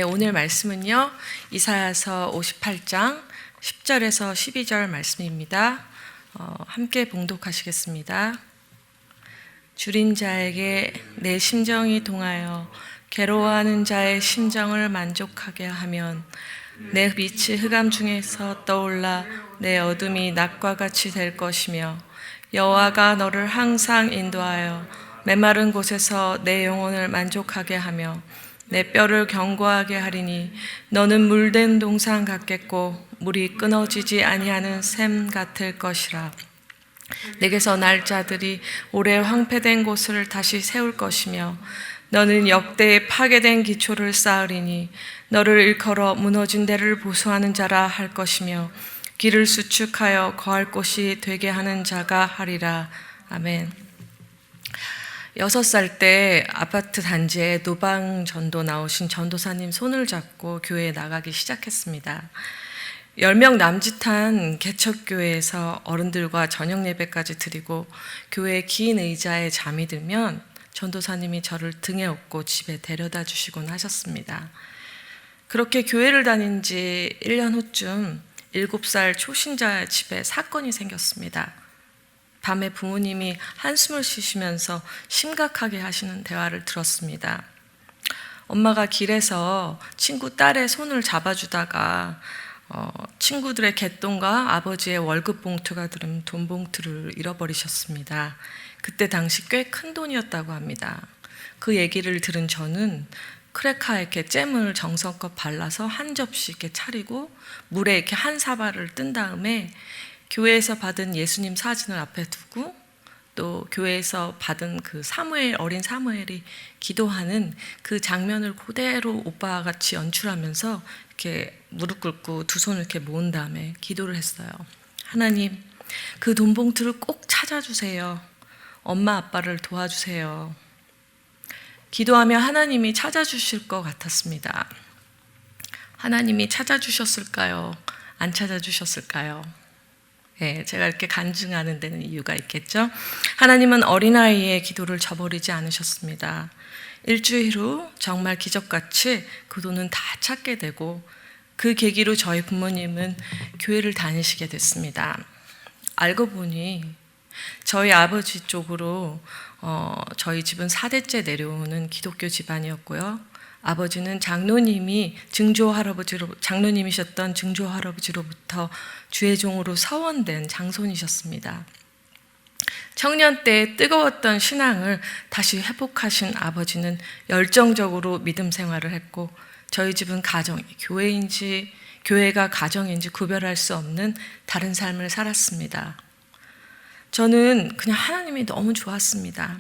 오늘 말씀은요, 이사야서 58장 10절에서 12절 말씀입니다. 함께 봉독하시겠습니다. 줄인 자에게 내 심정이 동하여 괴로워하는 자의 심정을 만족하게 하면 내 빛이 흑암 중에서 떠올라 내 어둠이 낮과 같이 될 것이며 여호와가 너를 항상 인도하여 메마른 곳에서 내 영혼을 만족하게 하며 내 뼈를 견고하게 하리니 너는 물된 동산 같겠고 물이 끊어지지 아니하는 샘 같을 것이라. 내게서 날 자들이 오래 황폐된 곳을 다시 세울 것이며 너는 역대에 파괴된 기초를 쌓으리니 너를 일컬어 무너진 데를 보수하는 자라 할 것이며 길을 수축하여 거할 곳이 되게 하는 자가 하리라. 아멘. 6살 때 아파트 단지에 노방 전도 나오신 전도사님 손을 잡고 교회에 나가기 시작했습니다. 10명 남짓한 개척교회에서 어른들과 저녁 예배까지 드리고 교회의 긴 의자에 잠이 들면 전도사님이 저를 등에 업고 집에 데려다 주시곤 하셨습니다. 그렇게 교회를 다닌 지 1년 후쯤 7살 초신자 집에 사건이 생겼습니다. 밤에 부모님이 한숨을 쉬시면서 심각하게 하시는 대화를 들었습니다. 엄마가 길에서 친구 딸의 손을 잡아주다가 친구들의 갯돈과 아버지의 월급 봉투가 들은 돈 봉투를 잃어버리셨습니다. 그때 당시 꽤 큰 돈이었다고 합니다. 그 얘기를 들은 저는 크레카에 이렇게 잼을 정성껏 발라서 한 접시 이렇게 차리고 물에 이렇게 한 사발을 뜬 다음에 교회에서 받은 예수님 사진을 앞에 두고 또 교회에서 받은 그 사무엘, 어린 사무엘이 기도하는 그 장면을 그대로 오빠와 같이 연출하면서 이렇게 무릎 꿇고 두 손을 이렇게 모은 다음에 기도를 했어요. 하나님, 그 돈 봉투를 꼭 찾아주세요. 엄마 아빠를 도와주세요. 기도하며 하나님이 찾아주실 것 같았습니다. 하나님이 찾아주셨을까요? 안 찾아주셨을까요? 네, 제가 이렇게 간증하는 데는 이유가 있겠죠. 하나님은 어린아이의 기도를 저버리지 않으셨습니다. 일주일 후 정말 기적같이 그 돈은 다 찾게 되고 그 계기로 저희 부모님은 교회를 다니시게 됐습니다. 알고 보니 저희 아버지 쪽으로 저희 집은 4대째 내려오는 기독교 집안이었고요. 아버지는 장로님이셨던 증조 할아버지로부터 주의종으로 서원된 장손이셨습니다. 청년 때 뜨거웠던 신앙을 다시 회복하신 아버지는 열정적으로 믿음 생활을 했고 저희 집은 교회가 가정인지 구별할 수 없는 다른 삶을 살았습니다. 저는 그냥 하나님이 너무 좋았습니다.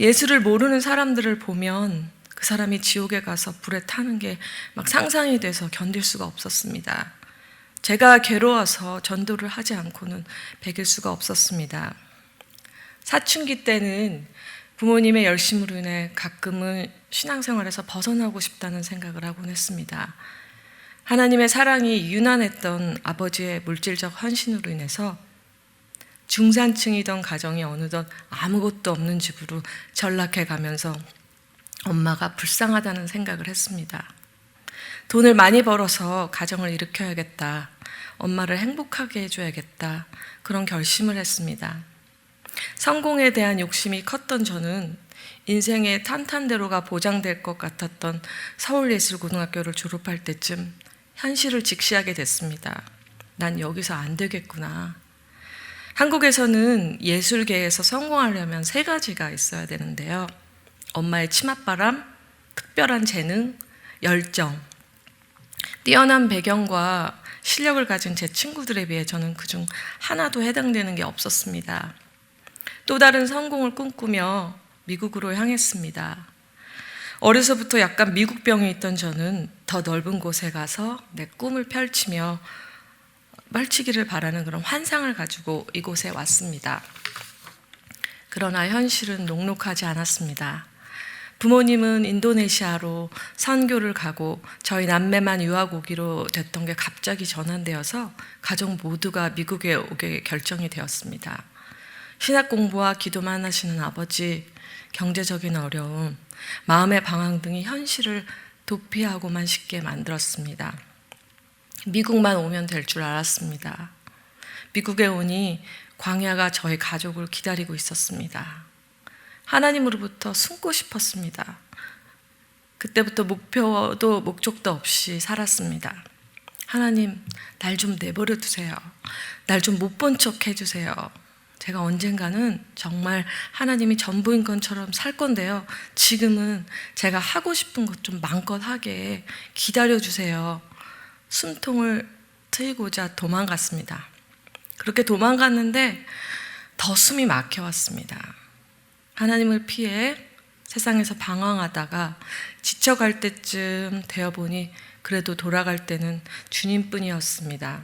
예수를 모르는 사람들을 보면 그 사람이 지옥에 가서 불에 타는 게 막 상상이 돼서 견딜 수가 없었습니다. 제가 괴로워서 전도를 하지 않고는 베길 수가 없었습니다. 사춘기 때는 부모님의 열심으로 인해 가끔은 신앙생활에서 벗어나고 싶다는 생각을 하곤 했습니다. 하나님의 사랑이 유난했던 아버지의 물질적 헌신으로 인해서 중산층이던 가정이 어느덧 아무것도 없는 집으로 전락해 가면서 엄마가 불쌍하다는 생각을 했습니다. 돈을 많이 벌어서 가정을 일으켜야겠다. 엄마를 행복하게 해줘야겠다. 그런 결심을 했습니다. 성공에 대한 욕심이 컸던 저는 인생의 탄탄대로가 보장될 것 같았던 서울예술고등학교를 졸업할 때쯤 현실을 직시하게 됐습니다. 난 여기서 안 되겠구나. 한국에서는 예술계에서 성공하려면 3가지가 있어야 되는데요. 엄마의 치맛바람, 특별한 재능, 열정. 뛰어난 배경과 실력을 가진 제 친구들에 비해 저는 그중 하나도 해당되는 게 없었습니다. 또 다른 성공을 꿈꾸며 미국으로 향했습니다. 어려서부터 약간 미국병이 있던 저는 더 넓은 곳에 가서 내 꿈을 펼치며 펼치기를 바라는 그런 환상을 가지고 이곳에 왔습니다. 그러나 현실은 녹록하지 않았습니다. 부모님은 인도네시아로 선교를 가고 저희 남매만 유학 오기로 됐던 게 갑자기 전환되어서 가족 모두가 미국에 오게 결정이 되었습니다. 신학 공부와 기도만 하시는 아버지, 경제적인 어려움, 마음의 방황 등이 현실을 도피하고만 쉽게 만들었습니다. 미국만 오면 될 줄 알았습니다. 미국에 오니 광야가 저희 가족을 기다리고 있었습니다. 하나님으로부터 숨고 싶었습니다. 그때부터 목표도 목적도 없이 살았습니다. 하나님, 날 좀 내버려 두세요. 날 좀 못 본 척 해주세요. 제가 언젠가는 정말 하나님이 전부인 것처럼 살 건데요. 지금은 제가 하고 싶은 것 좀 마음껏 하게 기다려주세요. 숨통을 트이고자 도망갔습니다. 그렇게 도망갔는데 더 숨이 막혀왔습니다. 하나님을 피해 세상에서 방황하다가 지쳐갈 때쯤 되어보니 그래도 돌아갈 때는 주님뿐이었습니다.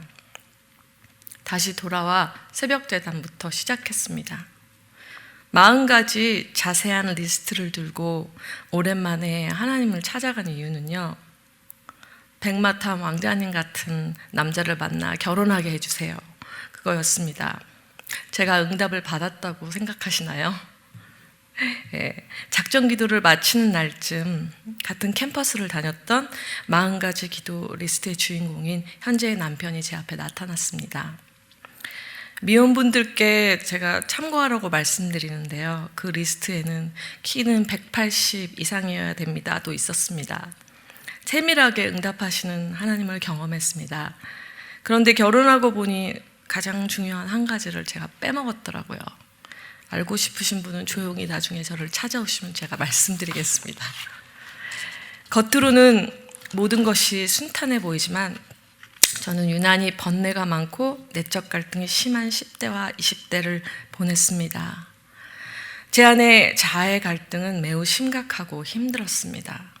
다시 돌아와 새벽제단부터 시작했습니다. 40가지 자세한 리스트를 들고 오랜만에 하나님을 찾아간 이유는요, 백마탄 왕자님 같은 남자를 만나 결혼하게 해주세요. 그거였습니다. 제가 응답을 받았다고 생각하시나요? 작전 기도를 마치는 날쯤 같은 캠퍼스를 다녔던 40가지 기도 리스트의 주인공인 현재의 남편이 제 앞에 나타났습니다. 미혼분들께 제가 참고하라고 말씀드리는데요, 그 리스트에는 키는 180 이상이어야 됩니다도 있었습니다. 세밀하게 응답하시는 하나님을 경험했습니다. 그런데 결혼하고 보니 가장 중요한 한 가지를 제가 빼먹었더라고요. 알고 싶으신 분은 조용히 나중에 저를 찾아오시면 제가 말씀드리겠습니다. 겉으로는 모든 것이 순탄해 보이지만 저는 유난히 번뇌가 많고 내적 갈등이 심한 10대와 20대를 보냈습니다. 제 안에 자아의 갈등은 매우 심각하고 힘들었습니다.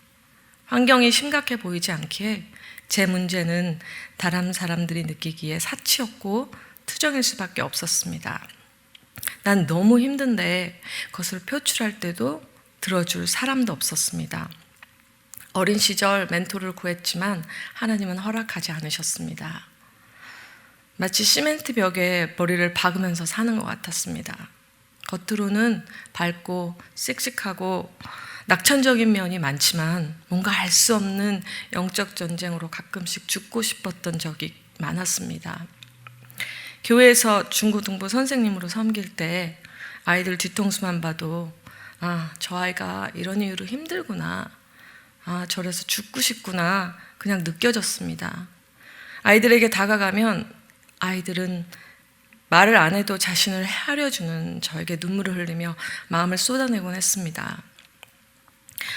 환경이 심각해 보이지 않기에 제 문제는 다른 사람들이 느끼기에 사치였고 투정일 수밖에 없었습니다. 난 너무 힘든데 그것을 표출할 때도 들어줄 사람도 없었습니다. 어린 시절 멘토를 구했지만 하나님은 허락하지 않으셨습니다. 마치 시멘트 벽에 머리를 박으면서 사는 것 같았습니다. 겉으로는 밝고 씩씩하고 낙천적인 면이 많지만 뭔가 알 수 없는 영적 전쟁으로 가끔씩 죽고 싶었던 적이 많았습니다. 교회에서 중고등부 선생님으로 섬길 때 아이들 뒤통수만 봐도 저 아이가 이런 이유로 힘들구나, 저래서 죽고 싶구나 그냥 느껴졌습니다. 아이들에게 다가가면 아이들은 말을 안 해도 자신을 헤아려주는 저에게 눈물을 흘리며 마음을 쏟아내곤 했습니다.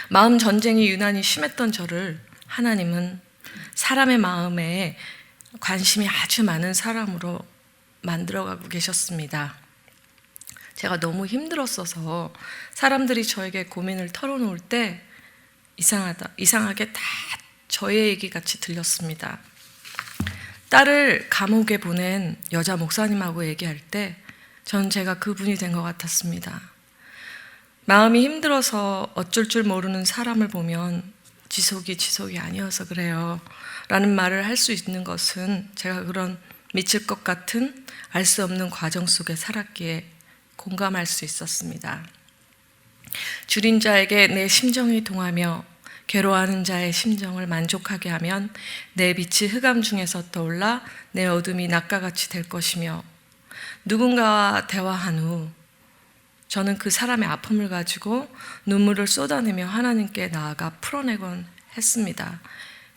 마음 전쟁이 유난히 심했던 저를 하나님은 사람의 마음에 관심이 아주 많은 사람으로 만들어가고 계셨습니다. 제가 너무 힘들었어서 사람들이 저에게 고민을 털어놓을 때 이상하게 다 저의 얘기 같이 들렸습니다. 딸을 감옥에 보낸 여자 목사님하고 얘기할 때 전 제가 그분이 된 것 같았습니다. 마음이 힘들어서 어쩔 줄 모르는 사람을 보면 지속이 아니어서 그래요 라는 말을 할 수 있는 것은 제가 그런 미칠 것 같은 알 수 없는 과정 속에 살았기에 공감할 수 있었습니다. 줄인 자에게 내 심정이 동하며 괴로워하는 자의 심정을 만족하게 하면 내 빛이 흑암 중에서 떠올라 내 어둠이 낮과같이 될 것이며, 누군가와 대화한 후 저는 그 사람의 아픔을 가지고 눈물을 쏟아내며 하나님께 나아가 풀어내곤 했습니다.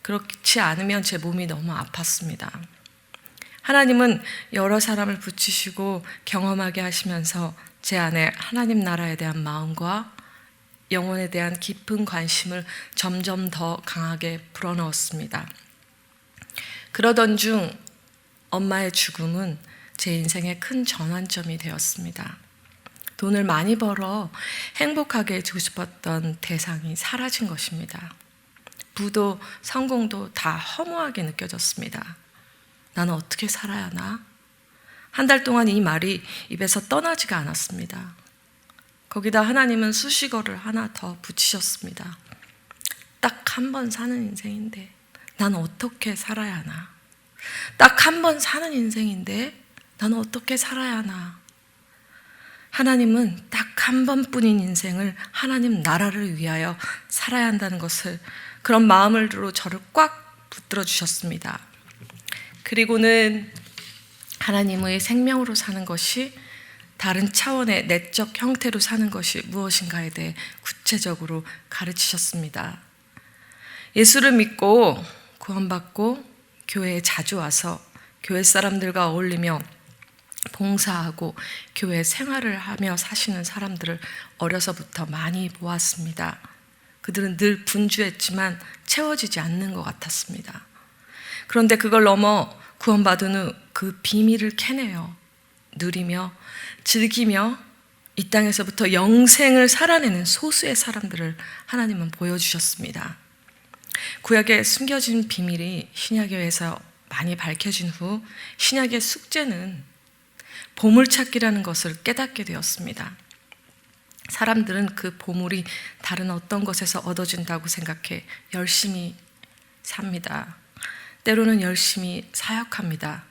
그렇지 않으면 제 몸이 너무 아팠습니다. 하나님은 여러 사람을 붙이시고 경험하게 하시면서 제 안에 하나님 나라에 대한 마음과 영혼에 대한 깊은 관심을 점점 더 강하게 불어넣었습니다. 그러던 중 엄마의 죽음은 제 인생의 큰 전환점이 되었습니다. 돈을 많이 벌어 행복하게 해주고 싶었던 대상이 사라진 것입니다. 부도 성공도 다 허무하게 느껴졌습니다. 나는 어떻게 살아야 하나? 한 달 동안 이 말이 입에서 떠나지가 않았습니다. 거기다 하나님은 수식어를 하나 더 붙이셨습니다. 딱 한 번 사는 인생인데 난 어떻게 살아야 하나? 딱 한 번 사는 인생인데 난 어떻게 살아야 하나? 하나님은 딱 한 번뿐인 인생을 하나님 나라를 위하여 살아야 한다는 것을, 그런 마음으로 저를 꽉 붙들어 주셨습니다. 그리고는 하나님의 생명으로 사는 것이 다른 차원의 내적 형태로 사는 것이 무엇인가에 대해 구체적으로 가르치셨습니다. 예수를 믿고 구원받고 교회에 자주 와서 교회 사람들과 어울리며 봉사하고 교회 생활을 하며 사시는 사람들을 어려서부터 많이 보았습니다. 그들은 늘 분주했지만 채워지지 않는 것 같았습니다. 그런데 그걸 넘어 구원받은 후 그 비밀을 캐내어 누리며 즐기며 이 땅에서부터 영생을 살아내는 소수의 사람들을 하나님은 보여주셨습니다. 구약에 숨겨진 비밀이 신약에서 많이 밝혀진 후 신약의 숙제는 보물찾기라는 것을 깨닫게 되었습니다. 사람들은 그 보물이 다른 어떤 것에서 얻어진다고 생각해 열심히 삽니다. 때로는 열심히 사역합니다.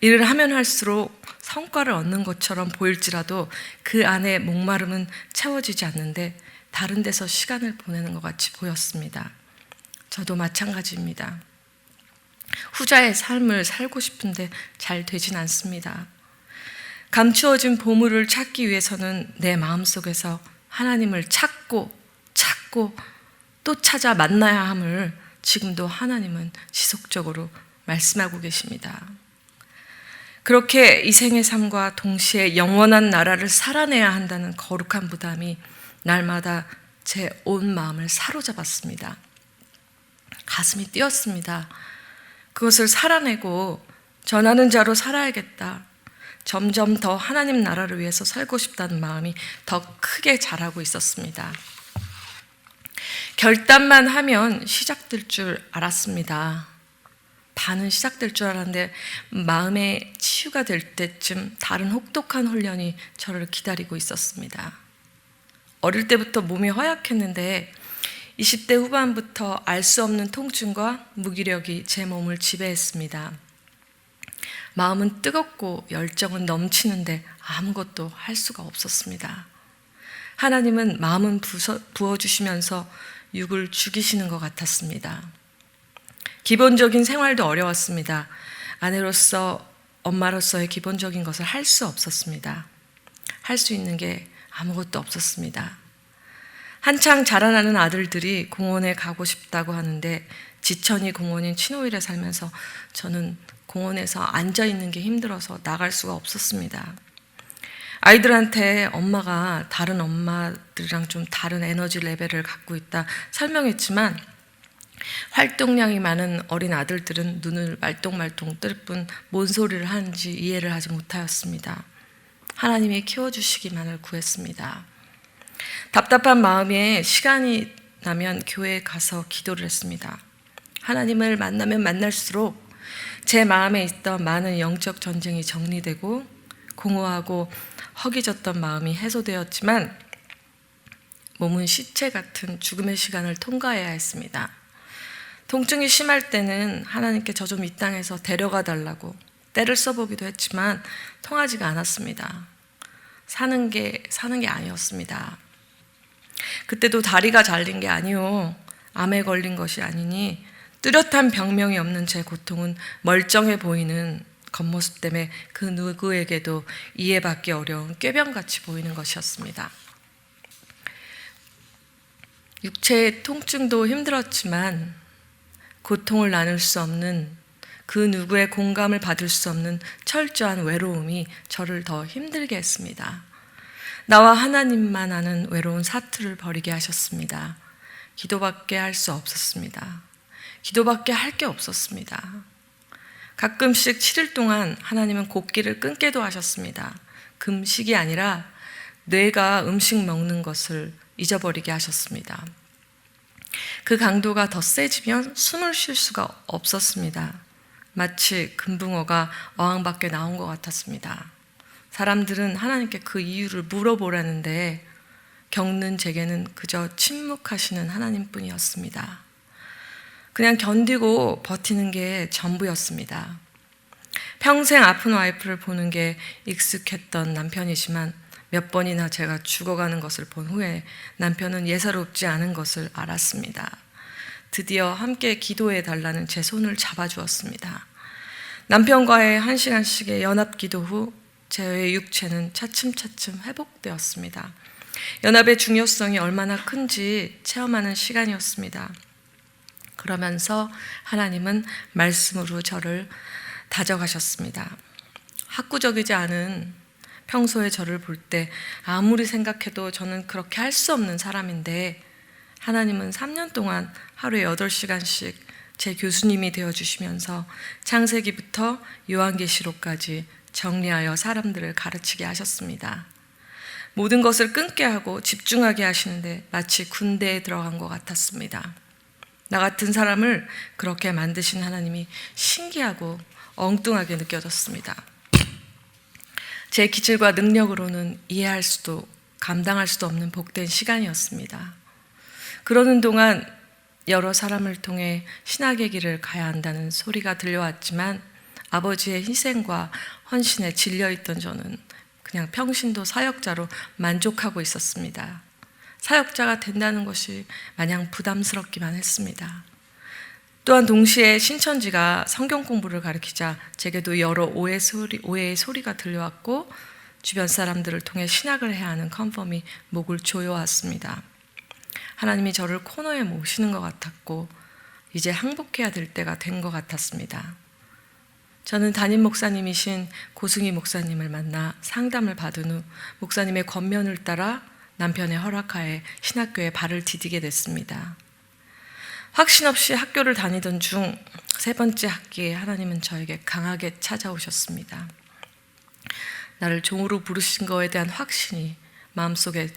일을 하면 할수록 성과를 얻는 것처럼 보일지라도 그 안에 목마름은 채워지지 않는데 다른 데서 시간을 보내는 것 같이 보였습니다. 저도 마찬가지입니다. 후자의 삶을 살고 싶은데 잘 되진 않습니다. 감추어진 보물을 찾기 위해서는 내 마음속에서 하나님을 찾고 또 찾아 만나야 함을 지금도 하나님은 지속적으로 말씀하고 계십니다. 그렇게 이 생의 삶과 동시에 영원한 나라를 살아내야 한다는 거룩한 부담이 날마다 제 온 마음을 사로잡았습니다. 가슴이 뛰었습니다. 그것을 살아내고 전하는 자로 살아야겠다. 점점 더 하나님 나라를 위해서 살고 싶다는 마음이 더 크게 자라고 있었습니다. 결단만 하면 시작될 줄 알았습니다. 반은 시작될 줄 알았는데 마음의 치유가 될 때쯤 다른 혹독한 훈련이 저를 기다리고 있었습니다. 어릴 때부터 몸이 허약했는데 20대 후반부터 알 수 없는 통증과 무기력이 제 몸을 지배했습니다. 마음은 뜨겁고 열정은 넘치는데 아무것도 할 수가 없었습니다. 하나님은 마음은 부어주시면서 육을 죽이시는 것 같았습니다. 기본적인 생활도 어려웠습니다. 아내로서, 엄마로서의 기본적인 것을 할 수 없었습니다. 할 수 있는 게 아무것도 없었습니다. 한창 자라나는 아들들이 공원에 가고 싶다고 하는데 지천이 공원인 친오일에 살면서 저는 공원에서 앉아있는 게 힘들어서 나갈 수가 없었습니다. 아이들한테 엄마가 다른 엄마들이랑 좀 다른 에너지 레벨을 갖고 있다 설명했지만 활동량이 많은 어린 아들들은 눈을 말똥말똥 뜰 뿐 뭔 소리를 하는지 이해를 하지 못하였습니다. 하나님이 키워주시기만을 구했습니다. 답답한 마음에 시간이 나면 교회에 가서 기도를 했습니다. 하나님을 만나면 만날수록 제 마음에 있던 많은 영적 전쟁이 정리되고 공허하고 허기졌던 마음이 해소되었지만 몸은 시체 같은 죽음의 시간을 통과해야 했습니다. 통증이 심할 때는 하나님께 저 좀 이 땅에서 데려가 달라고 때를 써보기도 했지만 통하지가 않았습니다. 사는 게 아니었습니다. 그때도 다리가 잘린 게 아니요, 암에 걸린 것이 아니니 뚜렷한 병명이 없는 제 고통은 멀쩡해 보이는 겉모습 때문에 그 누구에게도 이해받기 어려운 꾀병같이 보이는 것이었습니다. 육체의 통증도 힘들었지만 고통을 나눌 수 없는, 그 누구의 공감을 받을 수 없는 철저한 외로움이 저를 더 힘들게 했습니다. 나와 하나님만 아는 외로운 사투를 벌이게 하셨습니다. 기도밖에 할 수 없었습니다. 기도밖에 할 게 없었습니다. 가끔씩 7일 동안 하나님은 곡기를 끊게도 하셨습니다. 금식이 아니라 뇌가 음식 먹는 것을 잊어버리게 하셨습니다. 그 강도가 더 세지면 숨을 쉴 수가 없었습니다. 마치 금붕어가 어항 밖에 나온 것 같았습니다. 사람들은 하나님께 그 이유를 물어보라는데 겪는 제게는 그저 침묵하시는 하나님뿐이었습니다. 그냥 견디고 버티는 게 전부였습니다. 평생 아픈 와이프를 보는 게 익숙했던 남편이지만 몇 번이나 제가 죽어가는 것을 본 후에 남편은 예사롭지 않은 것을 알았습니다. 드디어 함께 기도해 달라는 제 손을 잡아주었습니다. 남편과의 1시간씩의 연합 기도 후 제 육체는 차츰차츰 회복되었습니다. 연합의 중요성이 얼마나 큰지 체험하는 시간이었습니다. 그러면서 하나님은 말씀으로 저를 다져가셨습니다. 학구적이지 않은 평소에 저를 볼 때 아무리 생각해도 저는 그렇게 할 수 없는 사람인데 하나님은 3년 동안 하루에 8시간씩 제 교수님이 되어주시면서 창세기부터 요한계시록까지 정리하여 사람들을 가르치게 하셨습니다. 모든 것을 끊게 하고 집중하게 하시는데 마치 군대에 들어간 것 같았습니다. 나 같은 사람을 그렇게 만드신 하나님이 신기하고 엉뚱하게 느껴졌습니다. 제 기질과 능력으로는 이해할 수도 감당할 수도 없는 복된 시간이었습니다. 그러는 동안 여러 사람을 통해 신학의 길을 가야 한다는 소리가 들려왔지만 아버지의 희생과 헌신에 질려있던 저는 그냥 평신도 사역자로 만족하고 있었습니다. 사역자가 된다는 것이 마냥 부담스럽기만 했습니다. 또한 동시에 신천지가 성경 공부를 가르치자 제게도 여러 오해의 소리가 들려왔고 주변 사람들을 통해 신학을 해야 하는 컨펌이 목을 조여왔습니다. 하나님이 저를 코너에 모시는 것 같았고 이제 항복해야 될 때가 된 것 같았습니다. 저는 담임 목사님이신 고승희 목사님을 만나 상담을 받은 후 목사님의 권면을 따라 남편의 허락하에 신학교에 발을 디디게 됐습니다. 확신 없이 학교를 다니던 중 3번째 학기에 하나님은 저에게 강하게 찾아오셨습니다. 나를 종으로 부르신 것에 대한 확신이 마음속에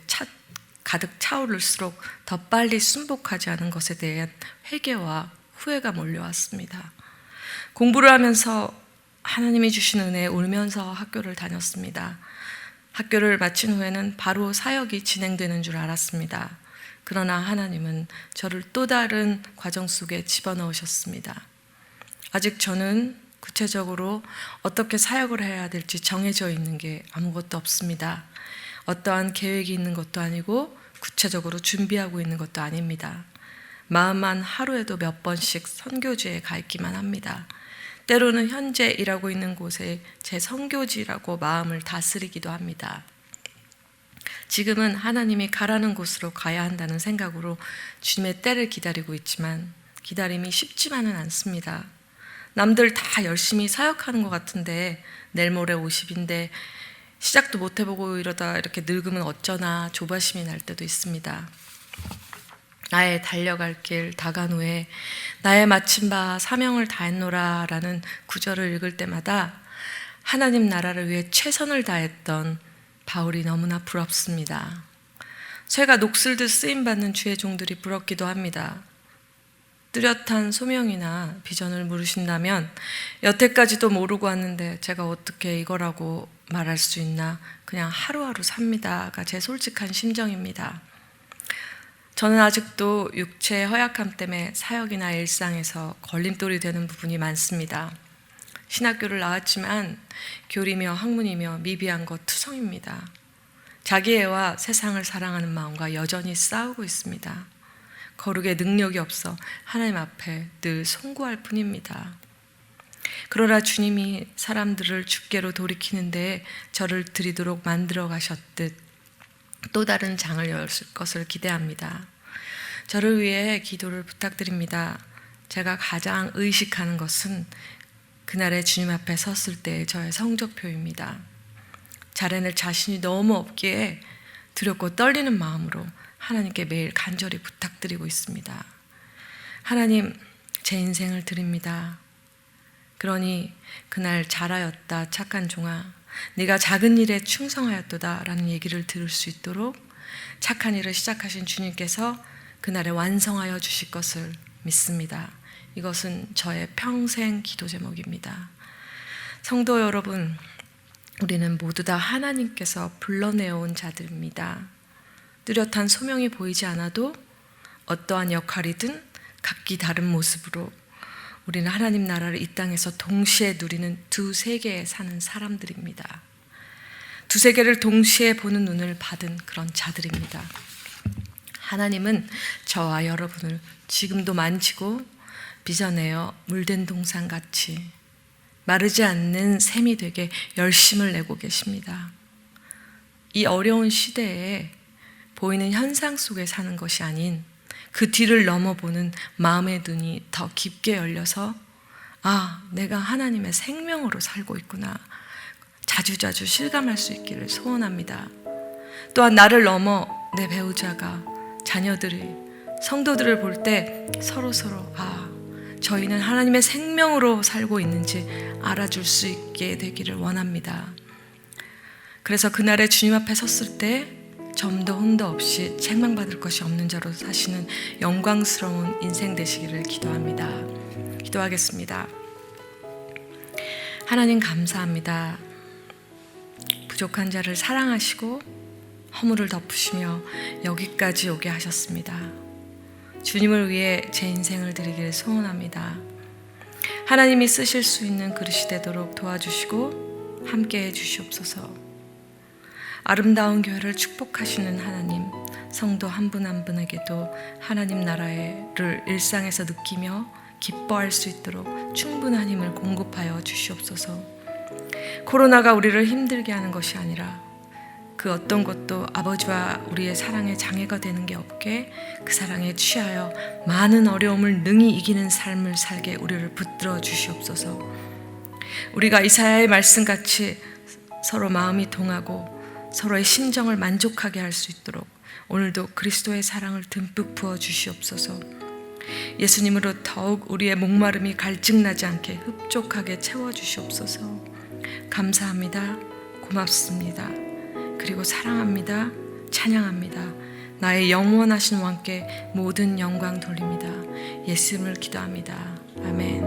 가득 차오를수록 더 빨리 순복하지 않은 것에 대한 회개와 후회가 몰려왔습니다. 공부를 하면서 하나님이 주신 은혜에 울면서 학교를 다녔습니다. 학교를 마친 후에는 바로 사역이 진행되는 줄 알았습니다. 그러나 하나님은 저를 또 다른 과정 속에 집어넣으셨습니다. 아직 저는 구체적으로 어떻게 사역을 해야 될지 정해져 있는 게 아무것도 없습니다. 어떠한 계획이 있는 것도 아니고 구체적으로 준비하고 있는 것도 아닙니다. 마음만 하루에도 몇 번씩 선교지에 가 있기만 합니다. 때로는 현재 일하고 있는 곳에 제 선교지라고 마음을 다스리기도 합니다. 지금은 하나님이 가라는 곳으로 가야 한다는 생각으로 주님의 때를 기다리고 있지만 기다림이 쉽지만은 않습니다. 남들 다 열심히 사역하는 것 같은데 내일 모레 50인데 시작도 못 해보고 이러다 이렇게 늙으면 어쩌나 조바심이 날 때도 있습니다. 나의 달려갈 길 다간 후에 나의 마친 바 사명을 다했노라 라는 구절을 읽을 때마다 하나님 나라를 위해 최선을 다했던 바울이 너무나 부럽습니다. 쇠가 녹슬듯 쓰임받는 주의 종들이 부럽기도 합니다. 뚜렷한 소명이나 비전을 물으신다면 여태까지도 모르고 왔는데 제가 어떻게 이거라고 말할 수 있나 그냥 하루하루 삽니다가 제 솔직한 심정입니다. 저는 아직도 육체의 허약함 때문에 사역이나 일상에서 걸림돌이 되는 부분이 많습니다. 신학교를 나왔지만 교리며 학문이며 미비한 것 투성입니다. 자기애와 세상을 사랑하는 마음과 여전히 싸우고 있습니다. 거룩의 능력이 없어 하나님 앞에 늘 송구할 뿐입니다. 그러나 주님이 사람들을 주께로 돌이키는데 저를 드리도록 만들어 가셨듯 또 다른 장을 열 것을 기대합니다. 저를 위해 기도를 부탁드립니다. 제가 가장 의식하는 것은 그날의 주님 앞에 섰을 때의 저의 성적표입니다. 잘해낼 자신이 너무 없기에 두렵고 떨리는 마음으로 하나님께 매일 간절히 부탁드리고 있습니다. 하나님, 제 인생을 드립니다. 그러니 그날 잘하였다 착한 종아, 네가 작은 일에 충성하였도다 라는 얘기를 들을 수 있도록 착한 일을 시작하신 주님께서 그날에 완성하여 주실 것을 믿습니다. 이것은 저의 평생 기도 제목입니다. 성도 여러분, 우리는 모두 다 하나님께서 불러내어온 자들입니다. 뚜렷한 소명이 보이지 않아도 어떠한 역할이든 각기 다른 모습으로 우리는 하나님 나라를 이 땅에서 동시에 누리는 두 세계에 사는 사람들입니다. 두 세계를 동시에 보는 눈을 받은 그런 자들입니다. 하나님은 저와 여러분을 지금도 만지고 빚어내어 물된 동산같이 마르지 않는 샘이 되게 열심을 내고 계십니다. 이 어려운 시대에 보이는 현상 속에 사는 것이 아닌 그 뒤를 넘어보는 마음의 눈이 더 깊게 열려서 내가 하나님의 생명으로 살고 있구나 자주자주 실감할 수 있기를 소원합니다. 또한 나를 넘어 내 배우자가, 자녀들이, 성도들을 볼 때 서로 저희는 하나님의 생명으로 살고 있는지 알아줄 수 있게 되기를 원합니다. 그래서 그날에 주님 앞에 섰을 때 점도 혼도 없이 책망받을 것이 없는 자로 사시는 영광스러운 인생 되시기를 기도합니다. 기도하겠습니다. 하나님 감사합니다. 부족한 자를 사랑하시고 허물을 덮으시며 여기까지 오게 하셨습니다. 주님을 위해 제 인생을 드리기를 소원합니다. 하나님이 쓰실 수 있는 그릇이 되도록 도와주시고 함께해 주시옵소서. 아름다운 교회를 축복하시는 하나님, 성도 한 분 한 분에게도 하나님 나라를 일상에서 느끼며 기뻐할 수 있도록 충분한 힘을 공급하여 주시옵소서. 코로나가 우리를 힘들게 하는 것이 아니라 그 어떤 것도 아버지와 우리의 사랑에 장애가 되는 게 없게 그 사랑에 취하여 많은 어려움을 능히 이기는 삶을 살게 우리를 붙들어 주시옵소서. 우리가 이사야의 말씀같이 서로 마음이 동하고 서로의 심정을 만족하게 할 수 있도록 오늘도 그리스도의 사랑을 듬뿍 부어 주시옵소서. 예수님으로 더욱 우리의 목마름이 갈증나지 않게 흡족하게 채워 주시옵소서. 감사합니다. 고맙습니다. 그리고 사랑합니다. 찬양합니다. 나의 영원하신 왕께 모든 영광 돌립니다. 예수님을 기도합니다. 아멘.